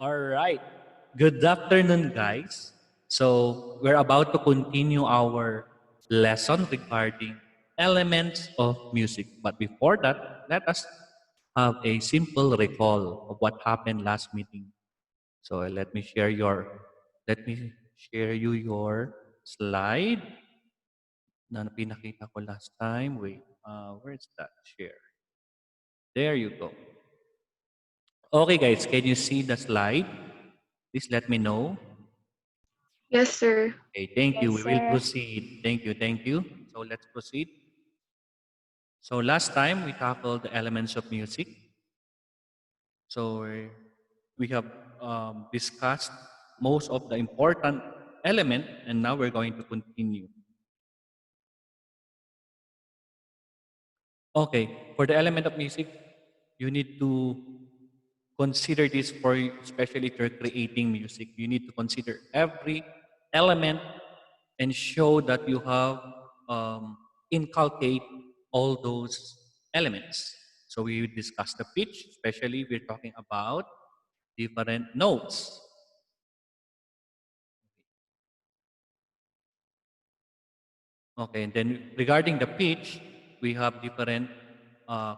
All right. Good afternoon, guys. So, we're about to continue our lesson regarding elements of music. But before that, let us have a simple recall of what happened last meeting. So, let me share you your slide na pinakita ko last time. Wait, where's that share? There you go. Okay, guys, can you see the slide? Please let me know. Yes, sir. Okay, thank you. Yes, We will sir. proceed. Thank you, thank you. So let's proceed. So last time we tackled the elements of music. So we have discussed most of the important element, and now we're going to continue. Okay, for the element of music, you need to consider this for especially if you're creating music. You need to consider every element and show that you have inculcate all those elements. So we discussed the pitch, especially we're talking about different notes. Okay, and then regarding the pitch, we have different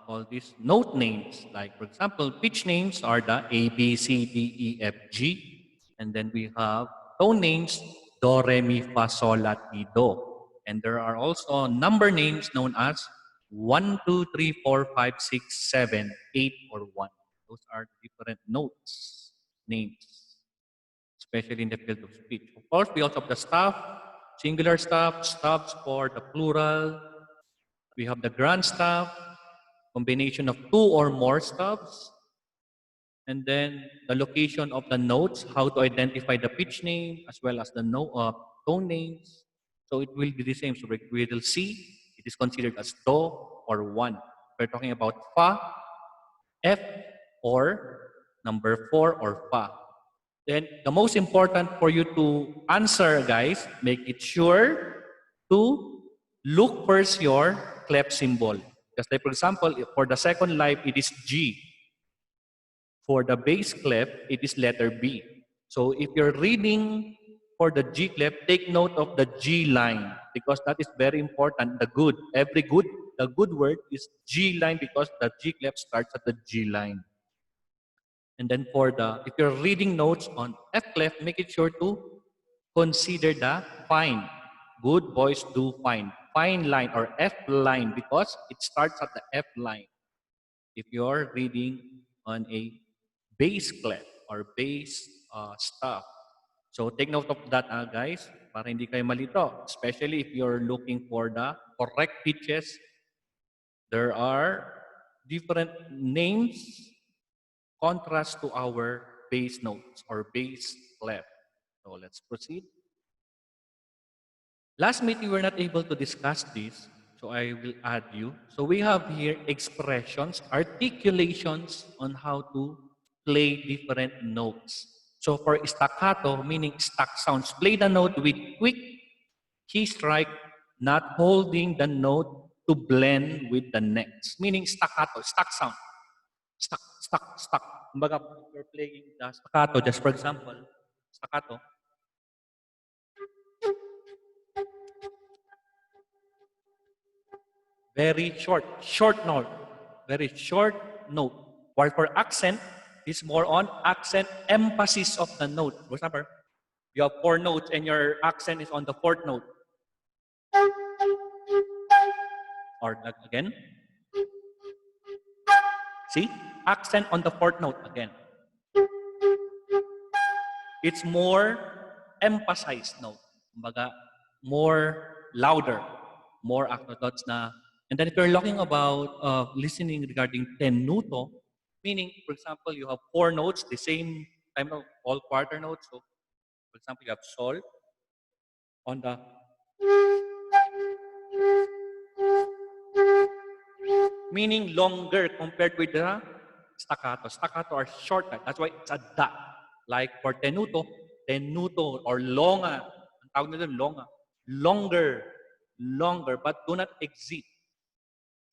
call these note names. Like for example, pitch names are the A, B, C, D, E, F, G, and then we have tone names Do, Re, Mi, Fa, Sol, La, Ti, Do. And there are also number names known as 1, 2, 3, 4, 5, 6, 7, 8, or 1. Those are different notes names, especially in the field of speech. Of course, we also have the staff, singular staff, staffs for the plural. We have the grand staff, combination of two or more staffs. And then the location of the notes, how to identify the pitch name as well as the tone names. So it will be the same. So we will see it is considered as do or one. We're talking about fa, F, or number 4 or fa. Then the most important for you to answer, guys, make it sure to look first your clef symbol. Just like for example, for the second life, it is G. For the bass clef, it is letter B. So if you're reading for the G clef, take note of the G line because that is very important. The good word is G line because the G clef starts at the G line. And then if you're reading notes on F clef, make it sure to consider the fine. Good boys do fine. Fine line or F line because it starts at the F line. If you're reading on a bass clef or bass stuff. So take note of that, guys, para hindi kayo malito. Especially if you're looking for the correct pitches. There are different names contrast to our bass notes or bass clef. So let's proceed. Last meeting, we were not able to discuss this, so I will add you. So we have here expressions, articulations on how to play different notes. So for staccato, meaning stack sounds, play the note with quick key strike, not holding the note to blend with the next. Meaning staccato, stack sound. Stuck, stuck, stuck. Kumbaga, if you're playing the staccato, just for example, staccato, very short note, very short note. While for accent, it's more on accent emphasis of the note. For example, you have 4 notes and your accent is on the 4th note. Or again. See? Accent on the 4th note again. It's more emphasized note. Kumbaga, more louder, more acrodots na. And then if you're talking about listening regarding tenuto, meaning, for example, you have 4 notes, the same time of all quarter notes. So, for example, you have sol on the meaning longer compared with the staccato. Staccato are shorter. That's why it's a da. Like for tenuto, tenuto or longa. Ang tawag nila longa. Longer, but do not exceed.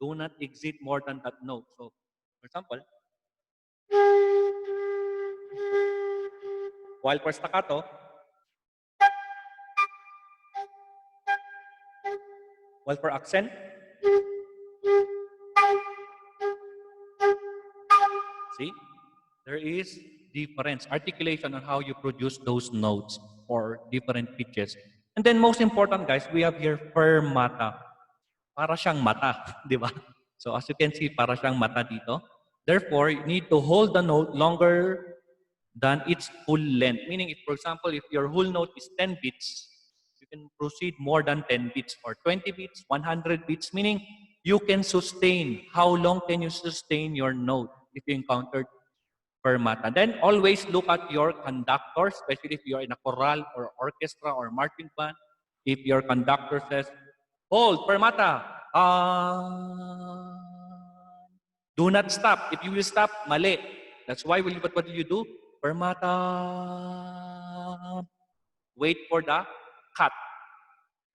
Do not exceed more than that note. So, for example, While for staccato, while for accent, see, there is difference, articulation on how you produce those notes or different pitches. And then most important, guys, we have here fermata. Para siyang mata, di ba? So as you can see, para siyang mata dito. Therefore, you need to hold the note longer than its full length. Meaning, if for example, if your whole note is 10 beats, you can proceed more than 10 beats or 20 beats, 100 beats, meaning you can sustain. How long can you sustain your note if you encountered fermata? Then always look at your conductor, especially if you're in a choral or orchestra or marching band. If your conductor says, hold, fermata, do not stop. If you will stop, mali. That's why what do you do? Fermata. Wait for the cut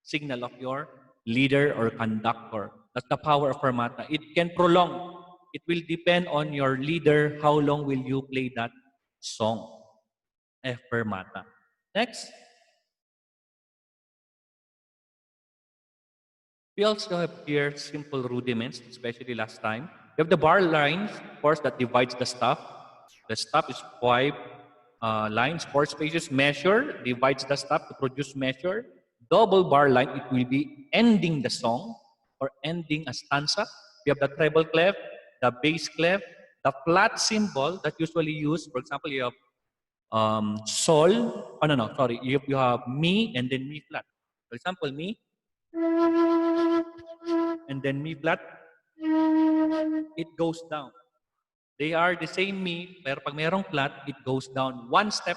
signal of your leader or conductor. That's the power of fermata. It can prolong. It will depend on your leader how long will you play that song. F fermata. Next. We also have here simple rudiments, especially last time. We have the bar lines, of course, that divides the staff. The staff is 5 lines, 4 spaces. Measure divides the staff to produce measure. Double bar line, it will be ending the song or ending a stanza. We have the treble clef, the bass clef, the flat symbol that usually used. For example, you have sol. Oh, no, sorry. You have mi and then mi flat. For example, mi and then mi flat, it goes down. They are the same mi, pero pag mayroong flat, it goes down one step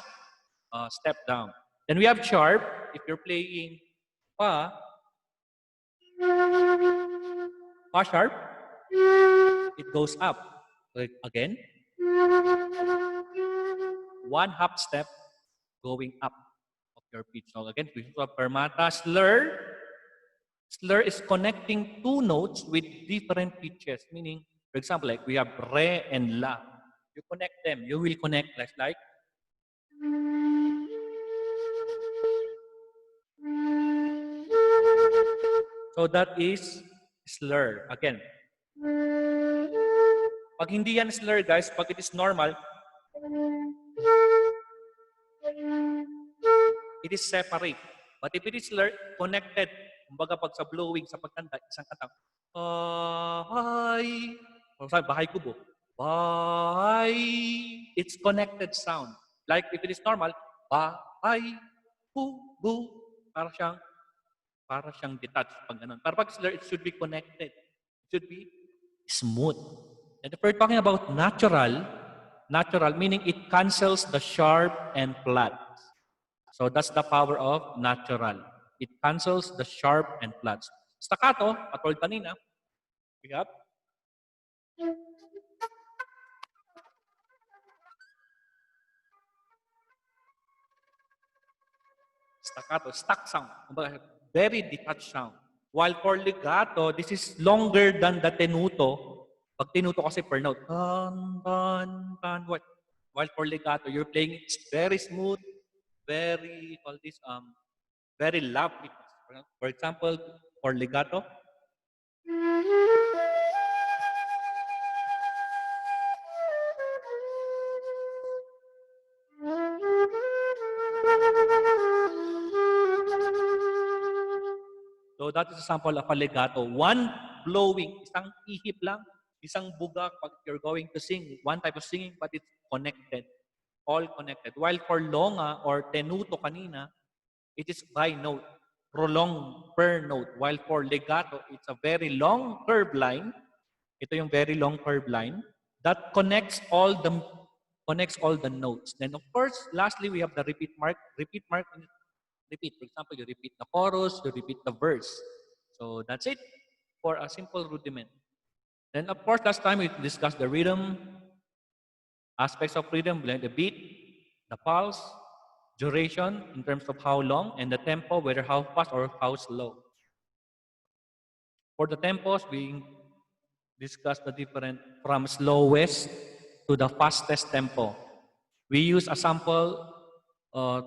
down. Then we have sharp. If you're playing pa sharp, it goes up. Again, one half step going up of your pitch. So again, we have fermata. Slur. Slur is connecting two notes with different pitches. Meaning, for example, like we have re and la. You connect them. You will connect like so that is slur. Again, pag hindi yan slur, guys, pag it is normal, it is separate. But if it is slur, connected. Kumbaga pag sa blowing, sa pagkanta, isang katang, bahay. O sabi, bahay kubo. Bahay. It's connected sound. Like if it is normal, bahay, kubo. Para siyang detached pag ganun. Para pag slur, it should be connected. It should be smooth. And if we're talking about natural meaning it cancels the sharp and flat. So that's the power of natural. It cancels the sharp and flats. Staccato, katulad kanina, we have staccato, stuck sound. Very detached sound. While for legato, this is longer than the tenuto. Pag tenuto kasi per note. Tan, tan, tan. While for legato, you're playing it's very smooth, very, call this, very lovely. For example, for legato, so that is a sample of a legato. One blowing, isang ihip lang, isang buga pag you're going to sing, one type of singing, but it's connected. All connected. While for longa or tenuto kanina, it is by note, prolonged per note. While for legato, it's a very long curved line. Ito yung very long curved line that connects all the notes. Then of course, lastly, we have the repeat mark. Repeat mark, repeat. For example, you repeat the chorus, you repeat the verse. So that's it for a simple rudiment. Then of course, last time we discussed the rhythm, aspects of rhythm, like the beat, the pulse, duration in terms of how long, and the tempo, whether how fast or how slow. For the tempos, we discussed the different from slowest to the fastest tempo. We use a sample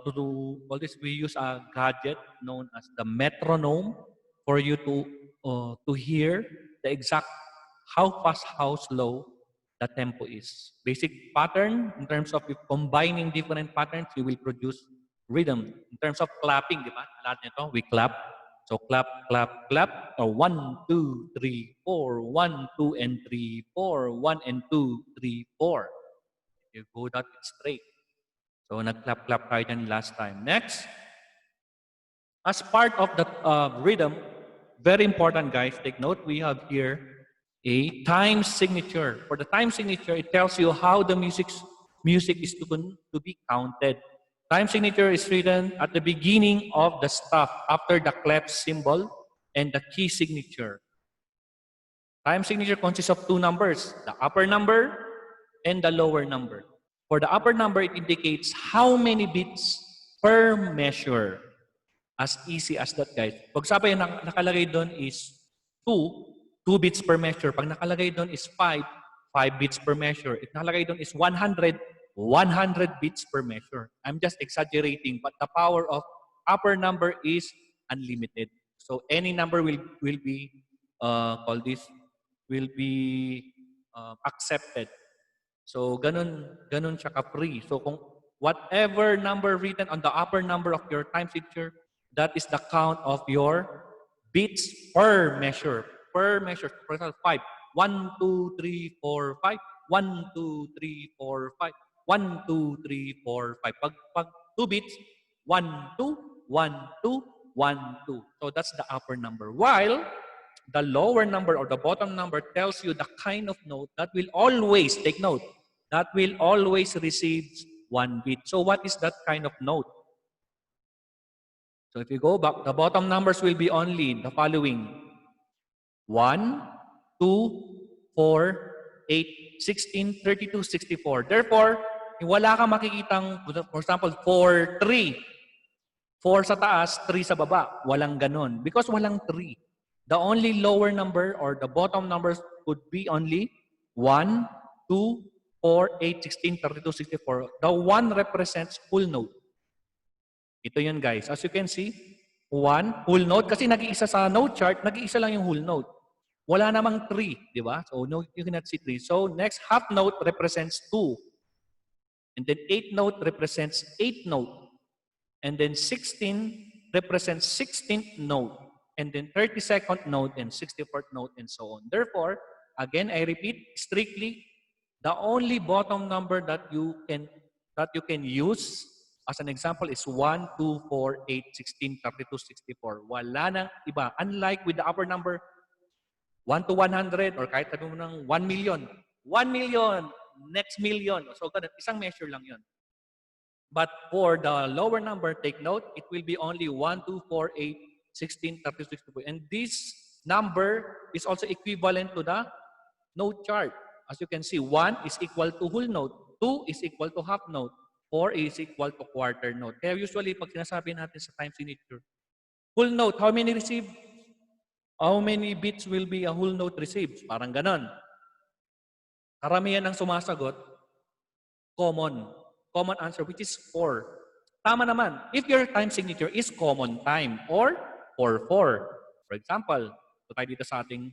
to do all this, we use a gadget known as the metronome for you to hear the exact how fast, how slow the tempo is. Basic pattern in terms of if combining different patterns, you will produce rhythm. In terms of clapping, di ba? Lahat nito, we clap. So clap, clap, clap. Or 1, 2, 3, 4. 1, 2, and 3, 4. 1 and 2, 3, 4. You go that straight. So nag-clap-clap tayo dyan last time. Next, as part of the rhythm, very important guys, take note, we have here a time signature. For the time signature, it tells you how the music is to be counted. Time signature is written at the beginning of the stuff after the clef symbol and the key signature. Time signature consists of two numbers, the upper number and the lower number. For the upper number, it indicates how many beats per measure. As easy as that, guys. Pag sabi nakalagay doon is 2 beats per measure. Pag nakalagay doon is 5 beats per measure. If nakalagay doon is 100 beats per measure. I'm just exaggerating, but the power of upper number is unlimited. So any number will be called this will be accepted. So ganun siya ka-free. So kung whatever number written on the upper number of your time signature, that is the count of your beats per measure. Per measure. For example, 5. 1, 2, 3, 4, 5. 1, 2, 3, 4, 5. 1, 2, 3, 4, 5. Pag 2 beats, 1, 2, 1, 2, 1, 2. So that's the upper number. While the lower number or the bottom number tells you the kind of note that will always, take note, that will always receive 1 beat. So what is that kind of note? So if you go back, the bottom numbers will be only the following: 1, 2, 4, 8, 16, 32, 64. Therefore, wala kang makikitang, for example, 4, 3. 4 sa taas, 3 sa baba. Walang ganon. Because walang 3. The only lower number or the bottom numbers could be only 1, 2, 4, 8, 16, 32, 64. The 1 represents full note. Ito yun guys. As you can see, 1, whole note. Kasi nag-iisa sa note chart, nag-iisa lang yung whole note. Wala namang 3, di ba? So no, you cannot see 3. So next, half note represents 2. And then 8 note represents 8 note. And then 16 represents 16th note. And then 32nd note and 64th note and so on. Therefore, again, I repeat, strictly, the only bottom number that you can use as an example is 1, 2, 4, 8, 16, 32, 64. Wala nang iba. Unlike with the upper number, 1 to 100 or kahit sabi mo ng 1 million. 1 million, next million. So, ganun, isang measure lang yun. But for the lower number, take note, it will be only 1, 2, 4, 8, 16, 32, 64. And this number is also equivalent to the note chart. As you can see, 1 is equal to whole note, 2 is equal to half note, 4 is equal to quarter note. Kaya usually, pag sinasabi natin sa time signature, whole note, how many received? How many beats will be a whole note received? Parang ganon. Karamihan ng sumasagot, common. Common answer, which is 4. Tama naman. If your time signature is common time or 4-4. For example, ito tayo dito sa ating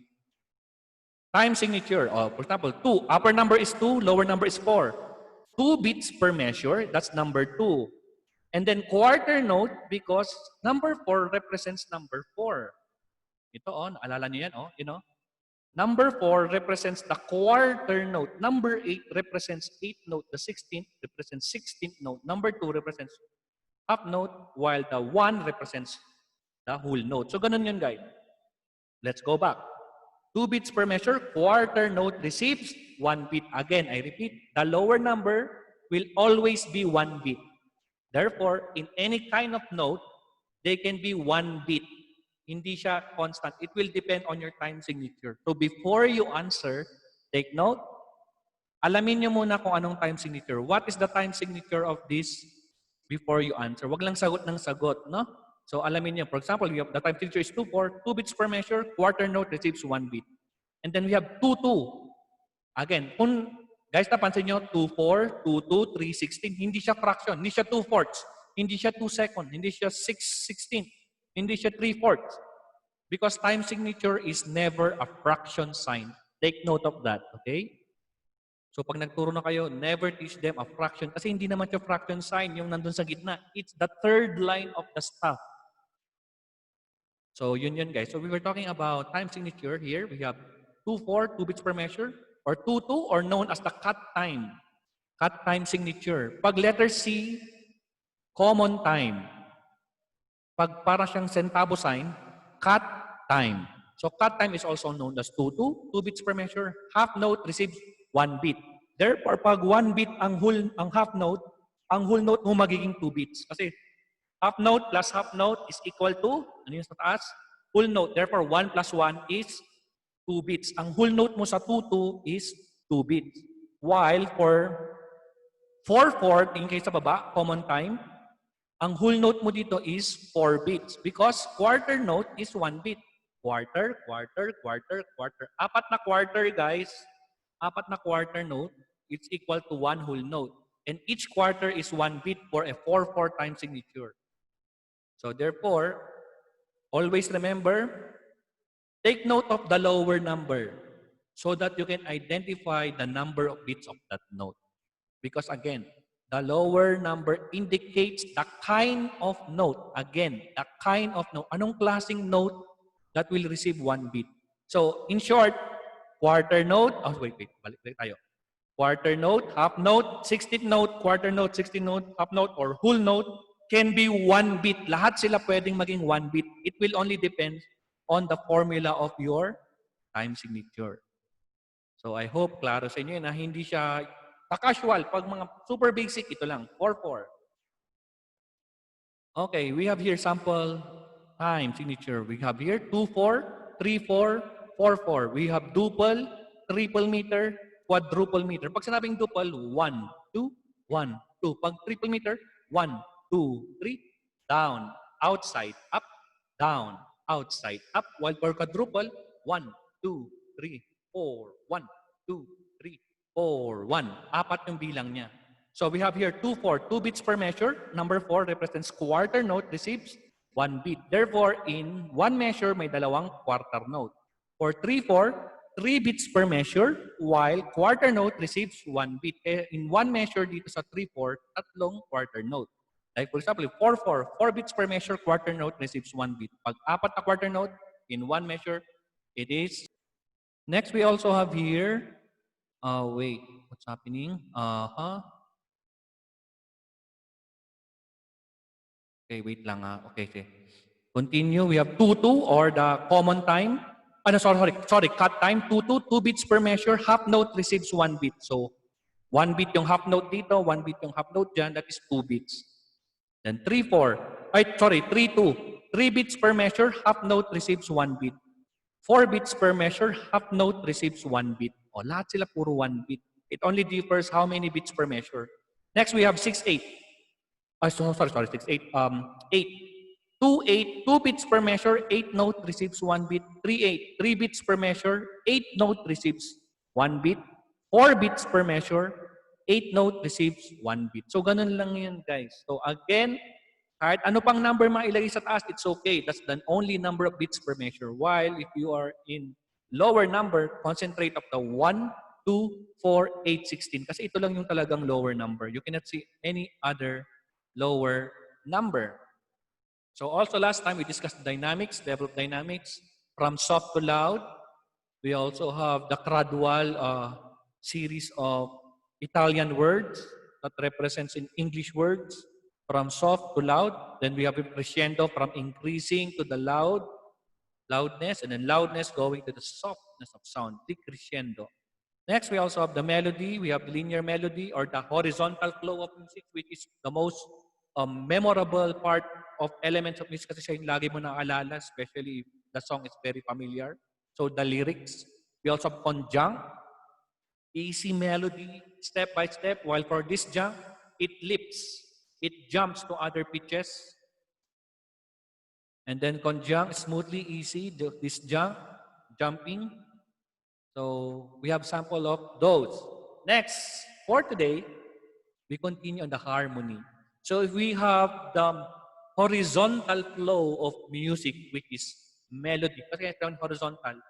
time signature. For example, 2. Upper number is 2, lower number is 4. 2 beats per measure, that's number 2. And then quarter note because number 4 represents number 4. Ito, naalala niyo yan, you know? Number 4 represents the quarter note. Number 8 represents 8th note. The 16th represents 16th note. Number 2 represents half note, while the 1 represents the whole note. So, ganun yun, guys. Let's go back. 2 beats per measure, quarter note receives 1 beat. Again, I repeat, the lower number will always be 1 beat. Therefore, in any kind of note, they can be 1 beat. Hindi siya constant. It will depend on your time signature. So before you answer, take note, alamin nyo muna kung anong time signature. What is the time signature of this before you answer? Wag lang sagot ng sagot, no? So alamin nyo. For example, we have the time signature is 2-4, 2 beats per measure, quarter note receives 1 beat. And then we have 2-2. Again, kung guys napansin nyo, 2-4, 2-2, 3-16, hindi siya fraction, hindi siya 2/4. Hindi siya 2 second, hindi siya 6/16, hindi siya 3/4. Because time signature is never a fraction sign. Take note of that, okay? So pag nagturo na kayo, never teach them a fraction. Kasi hindi naman siya fraction sign yung nandun sa gitna. It's the third line of the staff. So yun guys. So we were talking about time signature here. We have 2/4, 2 bits per measure, or 2/2, or known as the cut time. Cut time signature. Pag letter C, common time. Pag para siyang centavo sign, cut time. So cut time is also known as 2/2, 2 bits per measure. Half note receives 1 bit. Therefore, pag 1 bit ang half note, ang whole note mo magiging 2 bits. Kasi half note plus half note is equal to, ano yung sa taas? Whole note. Therefore, 1 plus 1 is 2 bits. Ang whole note mo sa 2/2 is 2 bits. While for 4/4, tingin kayo sa baba, common time, ang whole note mo dito is 4 bits because quarter note is 1 bit. Quarter, quarter, quarter, quarter. Apat na quarter, guys. Apat na quarter note, it's equal to 1 whole note. And each quarter is 1 bit for a 4/4 time signature. So therefore, always remember, take note of the lower number so that you can identify the number of bits of that note. Because again, the lower number indicates the kind of note. Again, the kind of note. Anong klaseng note that will receive 1 bit? So, in short, quarter note, wait, balik tayo. Quarter note, half note, 16th note, quarter note, 16th note, half note, or whole note can be 1 bit. Lahat sila pwedeng maging 1 bit. It will only depend on the formula of your time signature. So I hope klaro sa inyo na hindi siya casual. Pag mga super basic, ito lang, 4/4. Okay, we have here sample time signature. We have here 2/4, 3/4, 4/4. We have duple, triple meter, quadruple meter. Pag sinabing duple, 1, 2, 1, 2. Pag triple meter, 1, 2, 3, down, outside, up, down, outside, up. While for quadruple, 1, 2, 3, 4, 1, 2, 3, 4, 1. Apat yung bilang niya. So we have here 2/4, 2 bits per measure. Number 4 represents quarter note receives 1 bit. Therefore, in one measure, may dalawang quarter note. For 3/4, 3 bits per measure, while quarter note receives 1 bit. In one measure dito sa 3/4, tatlong quarter note. Like for example, 4/4, 4 bits per measure, quarter note receives 1 bit. Pag apat na quarter note, in one measure, it is. Next, we also have here, wait, what's happening? Okay, wait lang ha. Okay. Continue. We have 2/2 or the common time. Sorry, cut time. 2/2, 2 bits per measure. Half note receives 1 bit. So, 1 bit yung half note dito, 1 bit yung half note dyan. That is 2 bits. Then 3/4. 3/2. 3 bits per measure. Half note receives 1 bit. 4 bits per measure. Half note receives 1 bit. O, lahat sila puro 1 bit. It only differs how many bits per measure. Next, we have 6/8. Sorry, 6/8. 8. 2/8, 2 bits per measure, 8 note receives 1 bit. 3/8, 3 bits per measure, 8 note receives 1 bit. 4 bits per measure, 8 note receives 1 bit. So, ganun lang yun, guys. So, again, kahit ano pang number mailagay sa taas, it's okay. That's the only number of bits per measure. While if you are in lower number, concentrate of the 1, 2, 4, 8, 16. Kasi ito lang yung talagang lower number. You cannot see any other lower number. So also last time we discussed dynamics, level of dynamics, from soft to loud. We also have the gradual series of Italian words that represents in English words from soft to loud. Then we have a crescendo from increasing to the loudness, and then loudness going to the softness of sound, decrescendo. Next, we also have the melody. We have the linear melody or the horizontal flow of music, which is the most memorable part of elements of music kasi siya yung lagi mo naaalala, especially if the song is very familiar. So the lyrics. We also have conjunct, easy melody, step by step, while for disjunct, it leaps. It jumps to other pitches. And then conjunct, smoothly, easy, disjunct, jumping. So we have sample of those. Next, for today, we continue on the harmony. So if we have the horizontal flow of music, which is melody, kasi ito yung horizontal,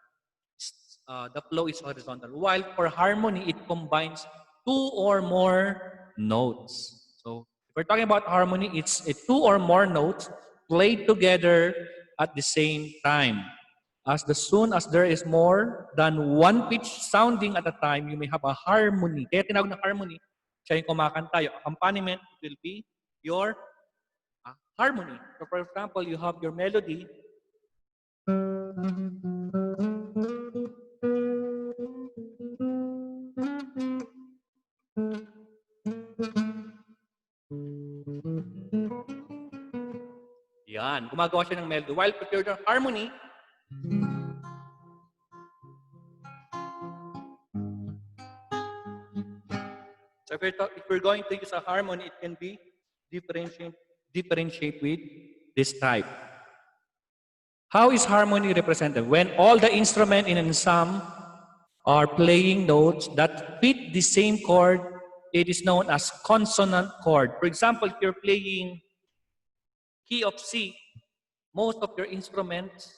the flow is horizontal. While for harmony, it combines two or more notes. So if we're talking about harmony, it's two or more notes played together at the same time. As soon as there is more than one pitch sounding at a time, you may have a harmony. Kaya tinawag na harmony, siya yung kumakanta. Yung accompaniment will be your harmony. So for example, you have your melody. Yan, gumagawa siya ng melody. While if you're the harmony, so if we're going to use a harmony, it can be differentiate with this type. How is harmony represented? When all the instruments in an ensemble are playing notes that fit the same chord, it is known as consonant chord. For example, if you're playing key of C, most of your instruments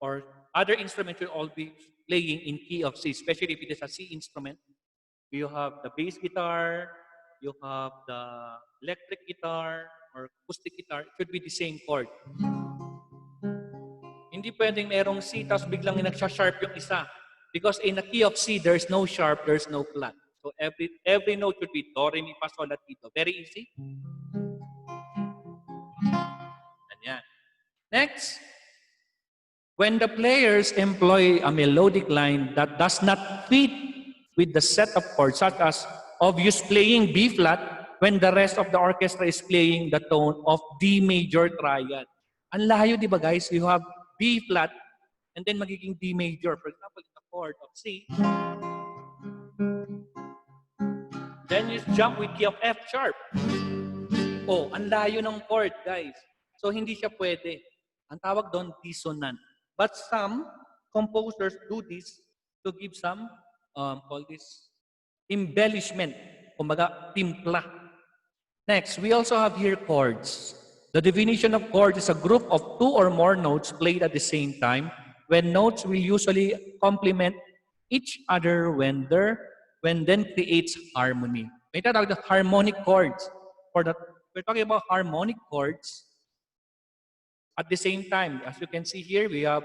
or other instruments will all be playing in key of C, especially if it is a C instrument. You have the bass guitar, you have the electric guitar, or acoustic guitar. It should be the same chord. Hindi pwedeng merong C tapos biglang nagsha-sharp yung isa. Because in a key of C, there's no sharp, there's no flat. So every note should be do, re, mi, fa, sol, la, ti, do. Very easy. Ganyan. Next, when the players employ a melodic line that does not fit with the set of chords, such as obvious playing B flat when the rest of the orchestra is playing the tone of D major triad. Ang layo, di ba guys? You have B flat and then magiging D major. For example, in the chord of C, then you jump with key of F sharp. Oh, ang layo ng chord, guys. So, hindi siya pwede. Ang tawag doon, dissonant. But some composers do this to give some, call this, embellishment. Kumbaga, timpla. Next, we also have here chords. The definition of chord is a group of two or more notes played at the same time when notes will usually complement each other when then creates harmony. May tatawag na harmonic chords. We're talking about harmonic chords at the same time. As you can see here, we have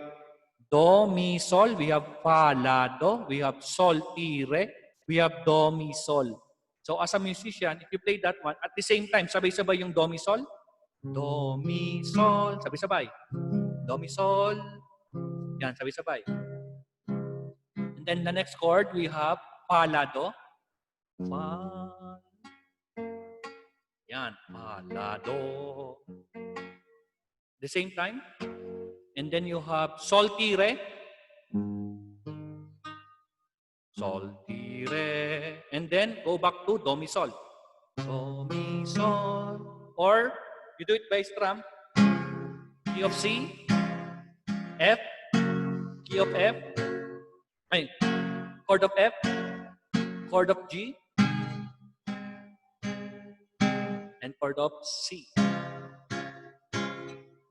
do, mi, sol, we have fa, la, do, we have sol, ti, re, we have do, mi, sol. So as a musician, if you play that one, at the same time, sabay-sabay yung do, mi, sol, do, mi, sol, sabay-sabay. Do, mi, sol, yan, sabay-sabay. And then the next chord, we have fa, la, do, fa, yan, fa, la, do. The same time. And then you have sol, ti, re, sol, ti, re. And then go back to do, mi, sol. Do, mi, sol. Or you do it by strum. Key of C, F, key of F, chord of F, chord of G, and chord of C.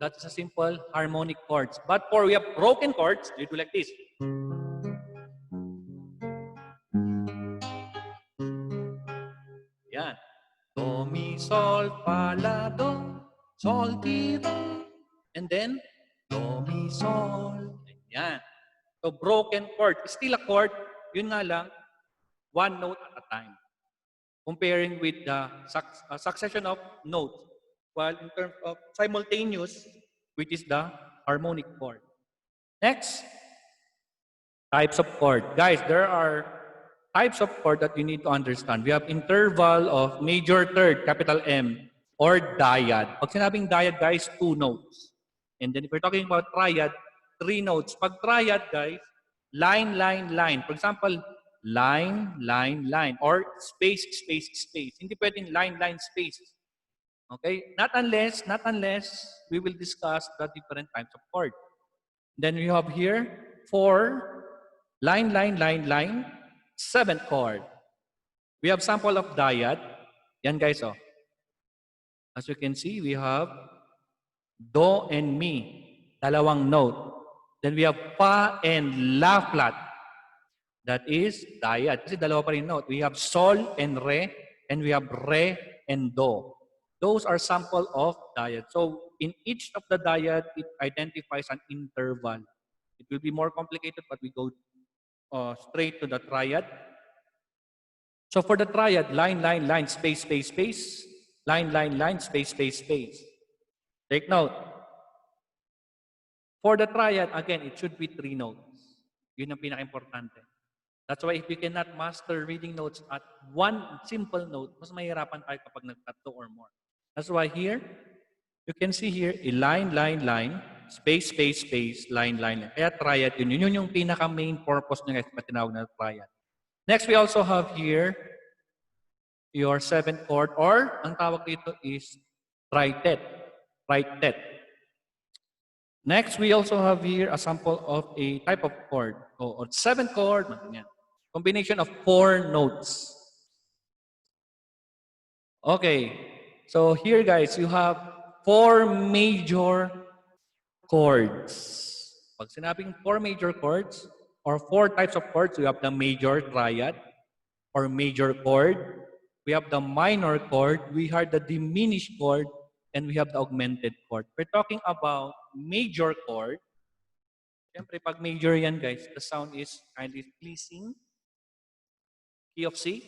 That's a simple harmonic chords. But for we have broken chords, you do like this. Yan. Do, mi, sol, fa, la, do, sol, ti, do. And then, do, mi, sol. Yan. So, broken chord. Still a chord. Yun nga lang, one note at a time. Comparing with the succession of notes. While in terms of simultaneous, which is the harmonic chord. Next, types of chord. Guys, there are types of chord that you need to understand. We have interval of major third, capital M, or dyad. Pag sinabing dyad, guys, 2 notes. And then if we're talking about triad, 3 notes. Pag triad, guys, line, line, line. For example, line, line, line. Or space, space, space. Hindi pwedeng line, line, space. Okay? Not unless we will discuss the different types of chord. Then we have here 4 line, line, line, line, 7th chord. We have sample of dyad. Yan guys, oh. As you can see, we have do and mi, dalawang note. Then we have fa and la flat. That is diad. Kasi dalawa pa rin note. We have sol and re, and we have re and do. Those are sample of diad. So in each of the diad, it identifies an interval. It will be more complicated, but we go straight to the triad. So for the triad, line, line, line, space, space, space, line, line, line, space, space, space. Take note. For the triad, again, it should be 3 notes. Yun ang pinaka-importante. That's why if you cannot master reading notes at one simple note, mas mahirapan tayo kapag nagtatlo or more. That's why here, you can see here, a line, line, line, space, space, space, line, line, line. Kaya triad yun. Yun yung pinaka-main purpose nyo guys, tinawag na triad. Next, we also have here your 7th chord, or ang tawag dito is tritet. Tritet. Next, we also have here a sample of a type of chord, or 7th chord. Combination of 4 notes. Okay, so here guys, you have 4 major chords. Pag sinabing 4 major chords, or 4 types of chords, we have the major triad, or major chord. We have the minor chord, we have the diminished chord, and we have the augmented chord. We're talking about major chord. Siyempre, pag major yan guys, the sound is kind of pleasing. Key of C.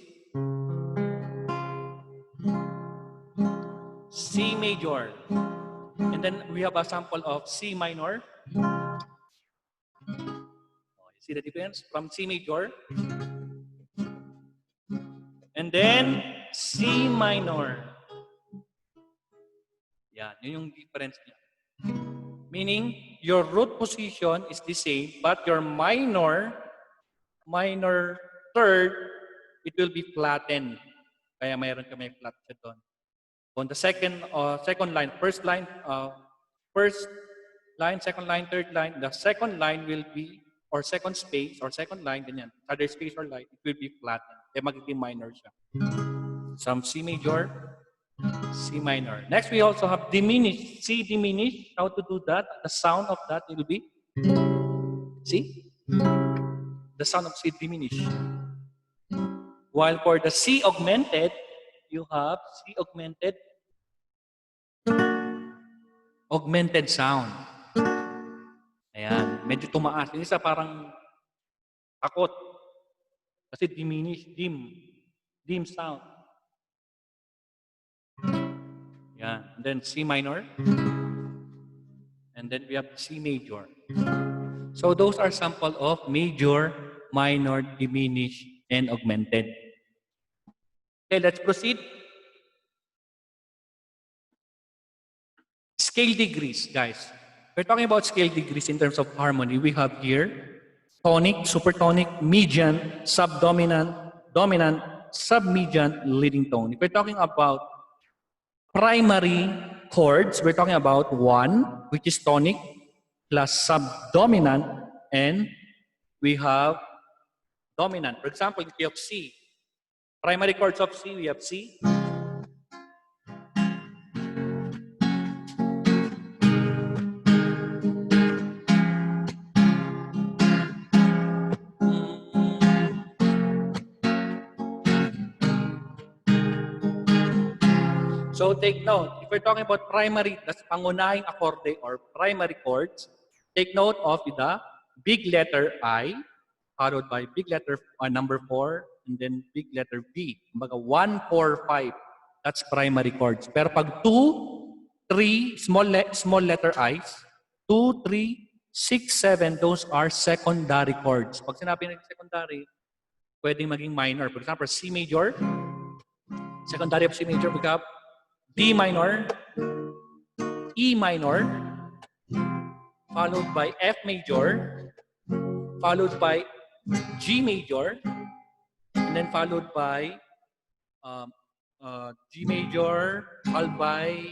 C major. And then we have a sample of C minor. You see the difference? From C major. And then C minor. Yan, yun yung difference niya. Meaning, your root position is the same, but your minor third, it will be flattened. Kaya mayroon kami flat siya doon. On the second line, first line, second line, third line, the second line will be, or second space, or second line, ganyan. Other space or line, it will be flattened. Kaya magiging minor siya. Some C major, C minor. Next, we also have diminished. C diminished. How to do that? The sound of that will be, see? The sound of C diminished. While for the C augmented, you have C augmented sound. Ayan, medyo tumaas. Yung isa parang takot. Kasi diminished, dim sound. Ayan. And then C minor. And then we have C major. So those are sample of major, minor, diminished, and augmented. Okay, let's proceed. Scale degrees, guys. We're talking about scale degrees in terms of harmony. We have here tonic, supertonic, median, subdominant, dominant, submedian, leading tone. If we're talking about primary chords, we're talking about 1, which is tonic, plus subdominant, and we have dominant. For example, if you have C, primary chords of C, we have C. So take note, if we're talking about primary, that's pangunahing akorde or primary chords, take note of the big letter I, followed by big letter number 4, and then big letter B. Kumbaga 1, 4, 5, that's primary chords. Pero pag 2, 3, small letter I's, 2, 3, 6, 7, those are secondary chords. Pag sinabi ng secondary, pwedeng maging minor. For example, C major, secondary of C major, we have D minor, E minor, followed by F major, followed by G major, and then followed by G major, followed by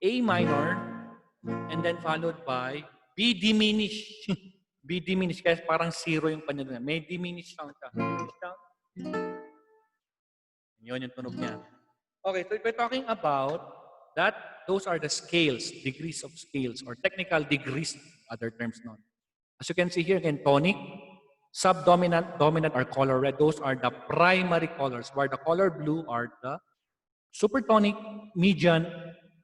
A minor, and then followed by B diminished. B diminished, kaya parang zero yung kanya doon. May diminished sound siya. Diminished sound. Yun yung tunog niya. Okay, so if we're talking about that, those are the scales, degrees of scales, or technical degrees, other terms known. As you can see here again, tonic, subdominant, dominant, or color red. Those are the primary colors, where the color blue are the supertonic, median,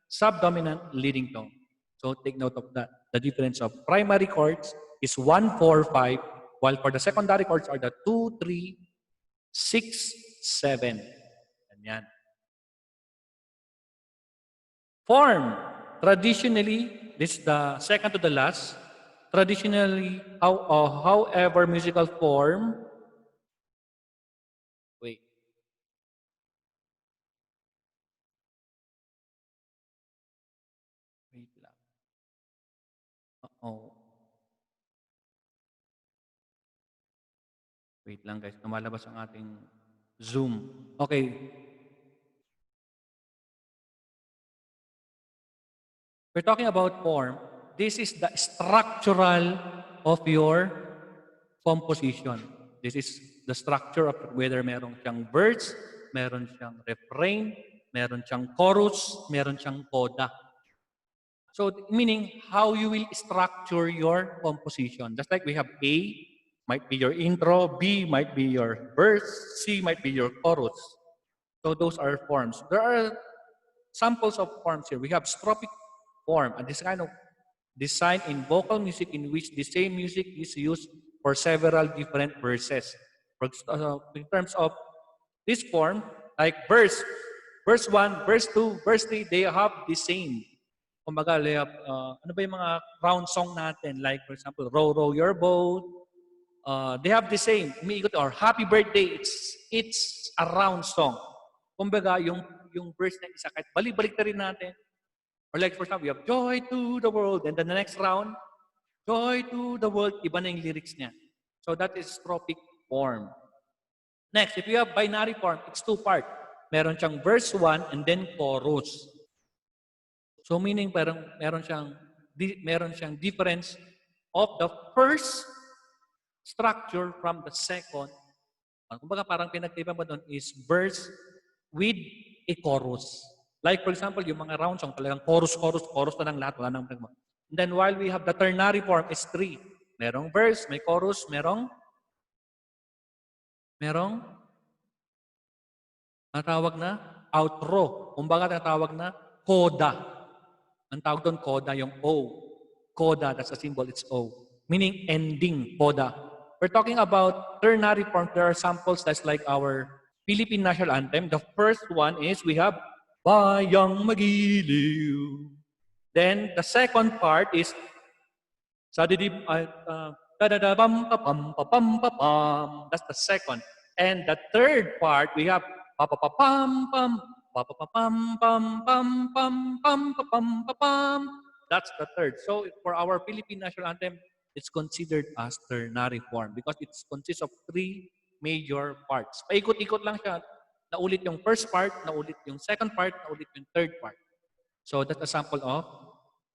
subdominant, leading tone. So take note of that. The difference of primary chords is 1, 4, 5, while for the secondary chords are the 2, 3, 6, 7. Ganyan. Form. Traditionally, this is the second to the last. Traditionally, however, musical form. Wait, wait lang. Oh, wait lang guys. Lumalabas ang ating Zoom. Okay, we're talking about form. This is the structural of your composition. This is the structure of whether meron siyang verse, meron siyang refrain, meron siyang chorus, meron siyang coda. So meaning how you will structure your composition. Just like we have A might be your intro, B might be your verse, C might be your chorus. So those are forms. There are samples of forms here. We have strophic form, and this kind of design in vocal music in which the same music is used for several different verses. In terms of this form, like verse 1, verse 2, verse 3, they have the same. Kumbaga, they have, ano ba yung mga round song natin? Like, for example, Row, Row Your Boat. They have the same. Umiikot, or Happy Birthday, it's a round song. Kumbaga, yung verse na isa, kahit balik-balik na rin natin. Or like, for example, we have Joy to the World. And then the next round, Joy to the World, iba na yung lyrics niya. So that is strophic form. Next, if you have binary form, it's two-part. Meron siyang verse 1 and then chorus. So meaning parang meron siyang difference of the first structure from the second. Kumbaga parang pinagtipan mo doon is verse with a chorus. Like for example, yung mga round song talagang chorus, chorus, chorus na ng lahat. Wala nang and then while we have the ternary form is 3. Merong verse, may chorus, merong natawag na outro. Kumbaga natawag na coda. Ang tawag doon coda, yung O. Coda, that's a symbol, it's O. Meaning ending, coda. We're talking about ternary forms. There are samples that's like our Philippine national anthem. The first one is we have Bayang Magiliw. Then the second part is Sadidib da-da-da-bam-pa-pam-pa-pam-pa-pam. That's the second. And the third part, we have pa-pa-pa-pam-pam, pa-pa-pa-pam-pam-pam-pam-pam-pam-pam. That's the third. So for our Philippine national anthem, it's considered as ternary form because it consists of 3 major parts. Paikot-ikot lang siya. Naulit yung first part, naulit yung second part, naulit yung third part. So that's a sample of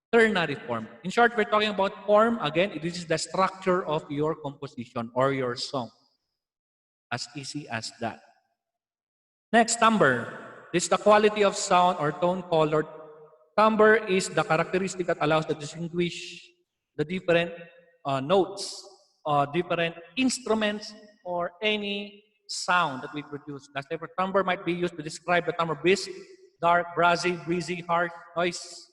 ternary form. In short, we're talking about form. Again, this is the structure of your composition or your song. As easy as that. Next, timbre. This is the quality of sound or tone colored. Timbre is the characteristic that allows to distinguish the different notes, different instruments, or any sound that we produce. That's why timbre might be used to describe the timbre brisk, dark, brassy, breezy, harsh, noise,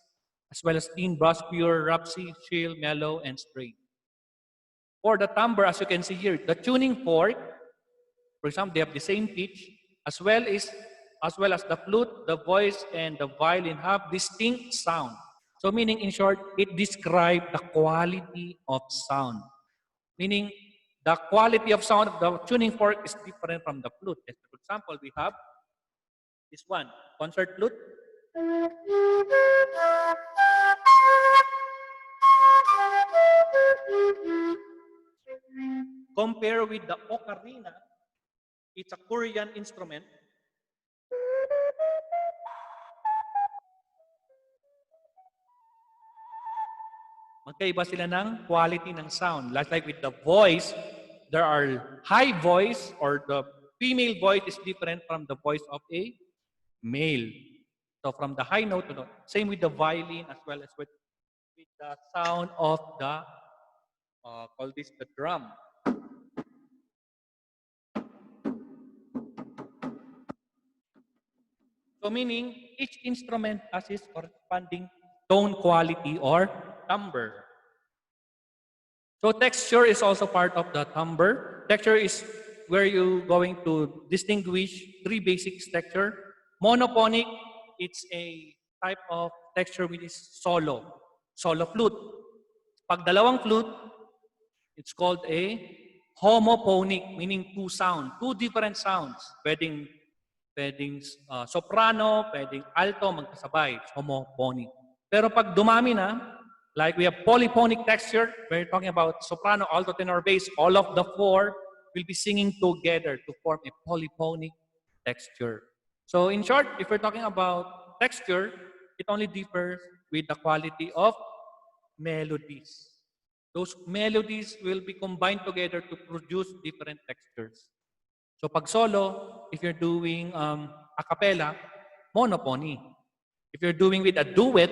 as well as thin, brass, pure, rapsy, chill, mellow, and straight. For the timbre, as you can see here, the tuning fork, for example, they have the same pitch, as well as the flute, the voice, and the violin have distinct sound. So meaning, in short, it describes the quality of sound. Meaning, the quality of sound of the tuning fork is different from the flute. For example, we have this one, concert flute. Compare with the ocarina, it's a Korean instrument. Magkaiba sila ng quality ng sound. Like with the voice, there are high voice or the female voice is different from the voice of a male. So from the high note to the same with the violin as well as with the sound of the call this the drum. So meaning each instrument has its corresponding tone quality or timbre. So texture is also part of the timbre. Texture is where you're going to distinguish three basic texture. Monophonic, it's a type of texture which is solo flute. Pag dalawang flute, it's called a homophonic, meaning two different sounds. Pwedeng soprano, pwedeng alto, magkasabay. It's homophonic. Pero pag dumami na, like we have polyphonic texture, we're talking about soprano, alto, tenor, bass, all of the four will be singing together to form a polyphonic texture. So in short, if we're talking about texture, it only differs with the quality of melodies. Those melodies will be combined together to produce different textures. So pag solo, if you're doing a cappella, monophony. If you're doing with a duet,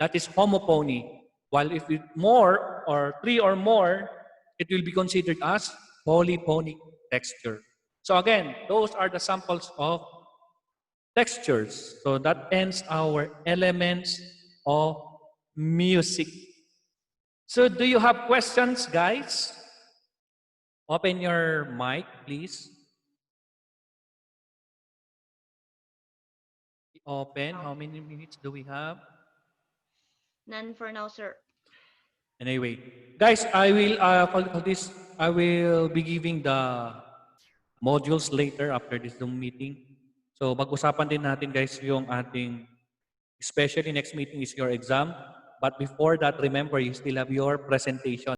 that is homophony. While if it's more or three or more, it will be considered as polyphonic texture. So again, those are the samples of textures. So that ends our elements of music. So do you have questions, guys? Open your mic, please. Open. How many minutes do we have? None for now, sir. Anyway, guys, I will call this. I will be giving the modules later after this Zoom meeting. So mag-usapan din natin guys yung ating, especially next meeting is your exam. But before that, remember you still have your presentation.